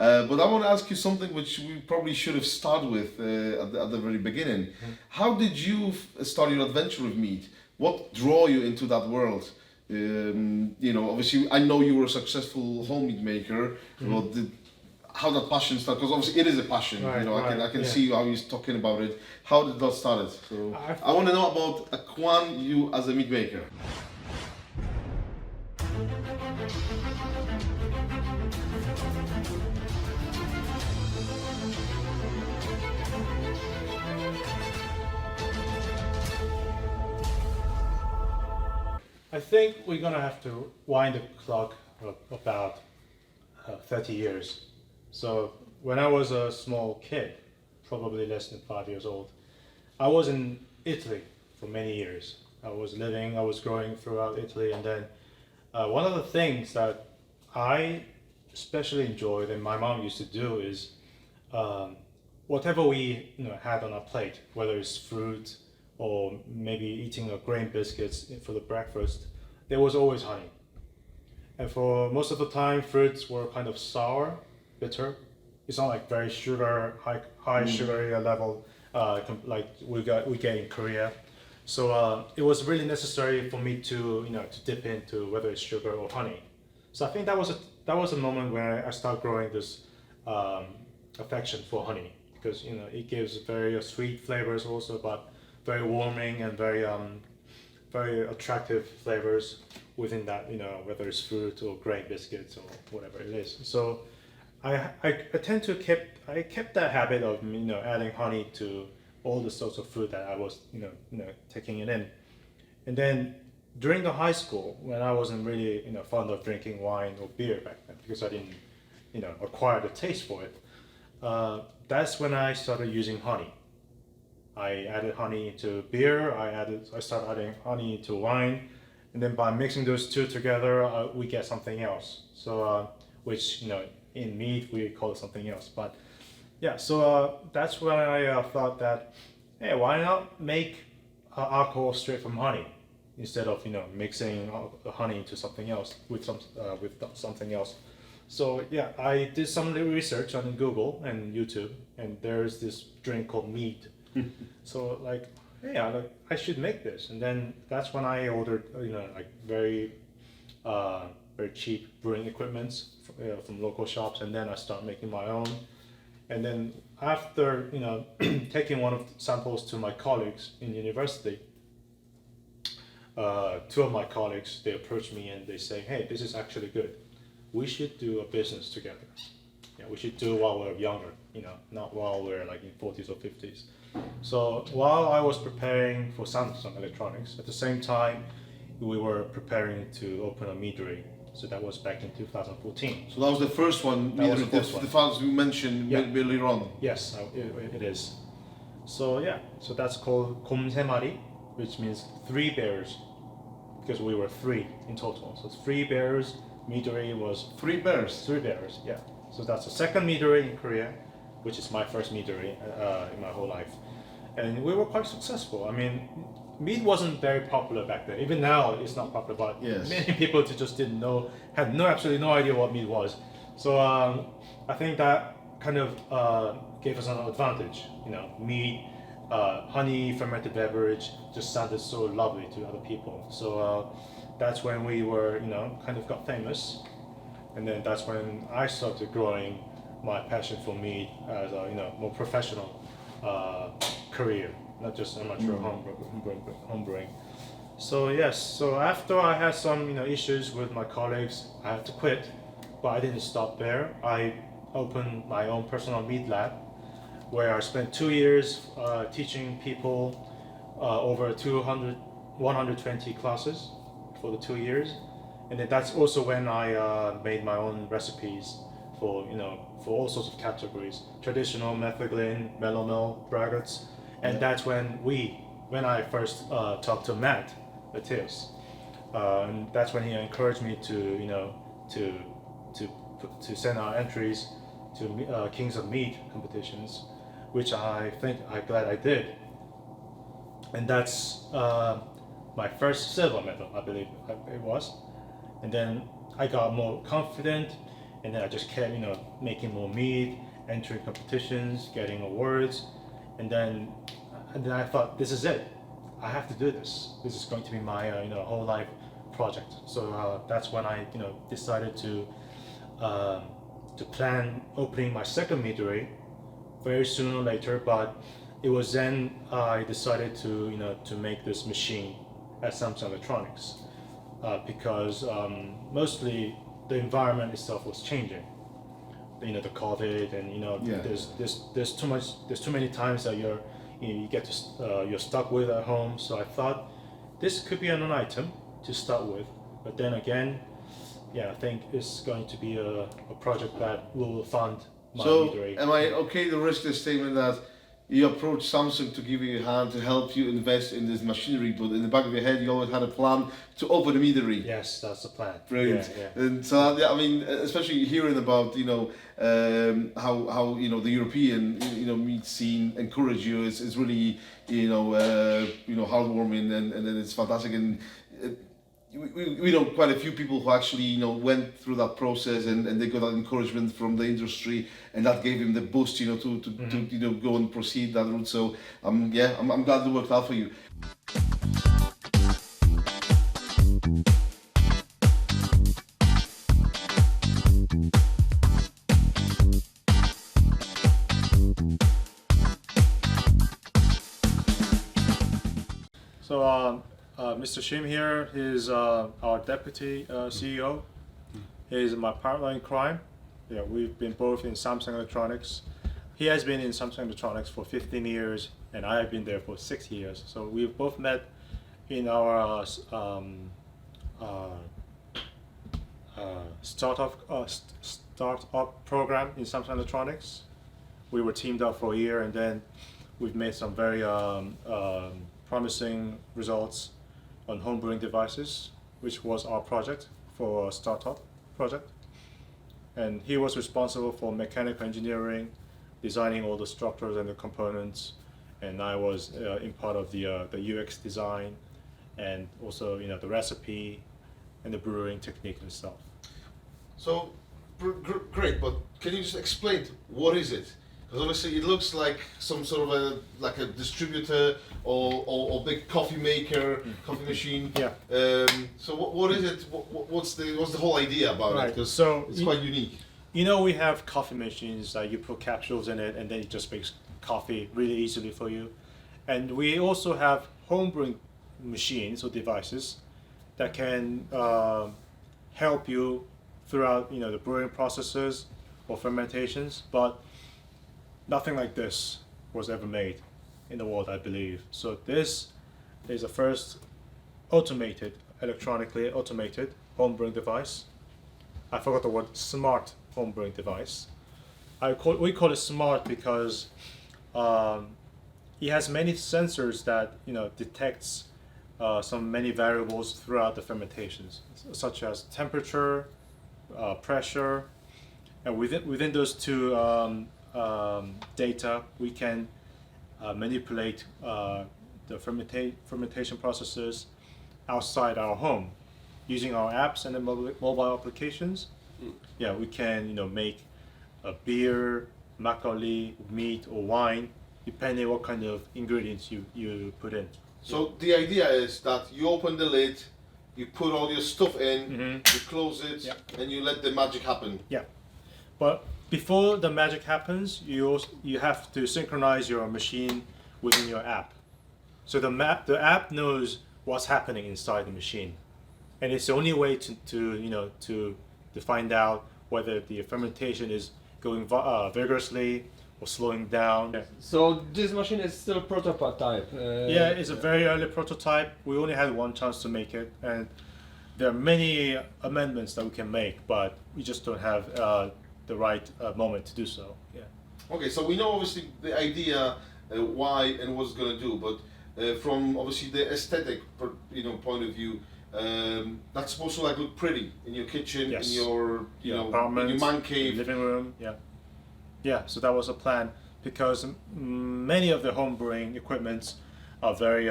But I want to ask you something which we probably should have started with at the very beginning. How did you start your adventure with meat? What drew you into that world? Obviously, I know you were a successful home meat maker, but how that passion started? Because obviously it is a passion. Right, I can see how he's talking about it. How did that start? So I want to know about you as a meat maker. I think we're gonna have to wind the clock about 30 years. So when I was a small kid, probably less than 5 years old, I was in Italy for many years. I was growing throughout Italy, and then one of the things that I especially enjoyed and my mom used to do is whatever we had on our plate, whether it's fruit or maybe eating a grain biscuits for the breakfast, there was always honey. And for most of the time, fruits were kind of sour, bitter. It's not like very high sugar level like we get in Korea. So it was really necessary for me to to dip into whether it's sugar or honey. So I think that was a moment where I started growing this affection for honey, because it gives very sweet flavors also, but very warming and very attractive flavors within that, whether it's fruit or grain biscuits or whatever it is. So I tend to kept that habit of adding honey to all the sorts of food that I was taking it in. And then during the high school, when I wasn't really fond of drinking wine or beer back then, because I didn't acquire the taste for it, that's when I started using honey. I added honey to beer. I started adding honey to wine, and then by mixing those two together, we get something else. So, which in meat we call it something else. But yeah, so that's when I thought that, hey, why not make alcohol straight from honey instead of mixing honey into something else with something else. So yeah, I did some research on Google and YouTube, and there's this drink called Mead. So like, hey, I should make this, and then that's when I ordered very cheap brewing equipments from local shops, and then I started making my own. And then after taking one of the samples to my colleagues in university, two of my colleagues, they approached me and they say, hey, this is actually good. We should do a business together. Yeah, we should do it while we're younger, not while we're like in 40s or 50s. So while I was preparing for Samsung Electronics, at the same time, we were preparing to open a meadery. So that was back in 2014. So that was the first one. That was the first one. The files we mentioned earlier on. Yes, it is. So yeah, so that's called 곰3마리, which means 3 bears, because we were 3 in total. So 3 bears. Meadery was 3 bears. 3 bears, yeah. So that's the second meadery in Korea, which is my first meadery in my whole life. And we were quite successful. I mean, meat wasn't very popular back then. Even now, it's not popular, but many people just didn't know, had absolutely no idea what meat was. So I think that kind of gave us an advantage. Meat, honey, fermented beverage just sounded so lovely to other people. So that's when we were, kind of got famous. And then that's when I started growing my passion for meat as a more professional career, not just amateur homebrewing. So yes, so after I had some issues with my colleagues, I had to quit, but I didn't stop there. I opened my own personal meat lab, where I spent 2 years teaching people over 120 classes for the 2 years. And then that's also when I made my own recipes for for all sorts of categories: traditional, metheglin, melomel, braggots. And that's when I first talked to Matt Matthias, and that's when he encouraged me to send our entries to Kings of Mead competitions, which I'm glad I did. And that's my first silver medal, I believe it was. And then I got more confident, and then I just kept making more mead, entering competitions, getting awards, and then I thought, this is it. I have to do this. This is going to be my whole life project. So that's when I decided to plan opening my second meadery very soon or later. But it was then I decided to make this machine at Samsung Electronics because mostly the environment itself was changing. The COVID, and there's too many times that you're stuck with at home. So I thought this could be an item to start with, but then again, I think it's going to be a project that will fund my meadery. Am I okay to risk the statement that you approached Samsung to give you a hand to help you invest in this machinery, but in the back of your head you always had a plan to open a meadery? Yes, that's the plan. Brilliant. Yeah. And so I mean, especially hearing about how the European meat scene encourage you is really heartwarming, and it's fantastic. And we know quite a few people who actually went through that process, and they got that encouragement from the industry, and that gave him the boost to go and proceed that route. So I'm glad it worked out for you. So Mr. Shim here is our deputy CEO. He's my partner in crime. Yeah, we've been both in Samsung Electronics. He has been in Samsung Electronics for 15 years, and I have been there for 6 years. So we've both met in our startup program in Samsung Electronics. We were teamed up for a year, and then we've made some very promising results on homebrewing devices, which was our project for a startup project. And he was responsible for mechanical engineering, designing all the structures and the components, and I was in part of the UX design, and also the recipe and the brewing technique itself. So great, but can you just explain what is it? Because obviously it looks like some sort of a distributor or big coffee maker, coffee machine. Yeah. So what is it? What's the whole idea about it? Because it's quite unique. We have coffee machines that you put capsules in it, and then it just makes coffee really easily for you. And we also have homebrewing machines or devices that can help you throughout the brewing processes or fermentations, but nothing like this was ever made in the world, I believe. So this is the first electronically automated homebrewing device. I forgot the word smart homebrewing device. We call it smart because it has many sensors that detects many variables throughout the fermentations, such as temperature, pressure, and within those two data, we can manipulate the fermentation processes outside our home using our apps and the mobile applications. Yeah, we can make a beer, makgeolli, meat, or wine, depending what kind of ingredients you put in. So the idea is that you open the lid, you put all your stuff in, you close it, and you let the magic happen. Yeah, but before the magic happens, you have to synchronize your machine within your app. So the app knows what's happening inside the machine, and it's the only way to find out whether the fermentation is going vigorously or slowing down. Yeah. So this machine is still prototype. Yeah, it's a very early prototype. We only had one chance to make it, and there are many amendments that we can make, but we just don't have the right moment to do so. Yeah. Okay, so we know obviously the idea, why and what it's going to do, but from obviously the aesthetic point of view, that's supposed to look pretty in your kitchen, Yes. in your apartment, in your man cave, living room. Yeah. So that was a plan, because many of the homebrewing equipments are very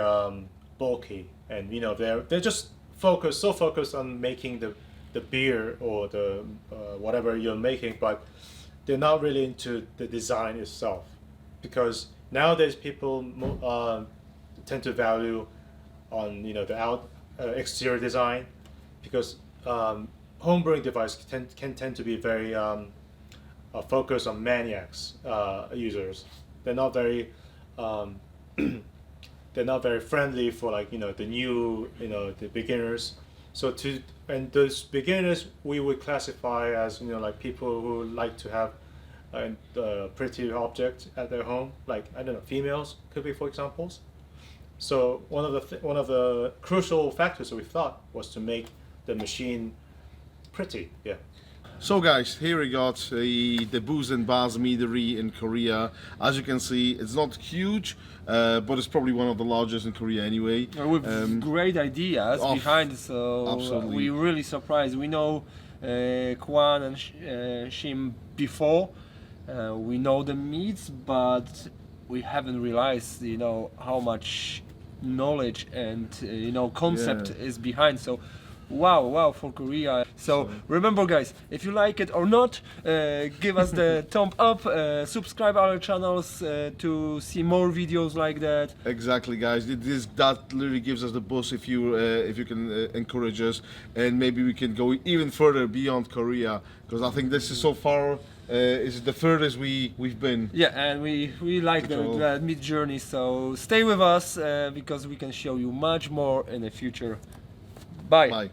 bulky, and they're just focused on making the beer or the whatever you're making, but they're not really into the design itself, because nowadays people tend to value on the exterior design, because homebrewing device can tend to be very focused on maniacs users. They're not very they're not very friendly for the new the beginners. So and those beginners we would classify as like people who like to have a pretty object at their home, like I don't know, females could be for examples. So one of the crucial factors that we thought was to make the machine pretty. Yeah. So guys, here we got the Booze and Bars Meadery in Korea. As you can see, it's not huge, but it's probably one of the largest in Korea anyway. With great ideas behind, so absolutely. we really surprised. We know Kwan and Shim before. We know the Meads, but we haven't realized, how much knowledge and concept is behind. So wow for Korea. So remember guys, if you like it or not, give us the thumb up, subscribe our channels to see more videos like that. Exactly, guys. That literally gives us the boost if you can encourage us, and maybe we can go even further beyond Korea, because I think this is so far is the furthest we've been. Yeah, and we like the Mead journey. So stay with us because we can show you much more in the future. Bye. Bye.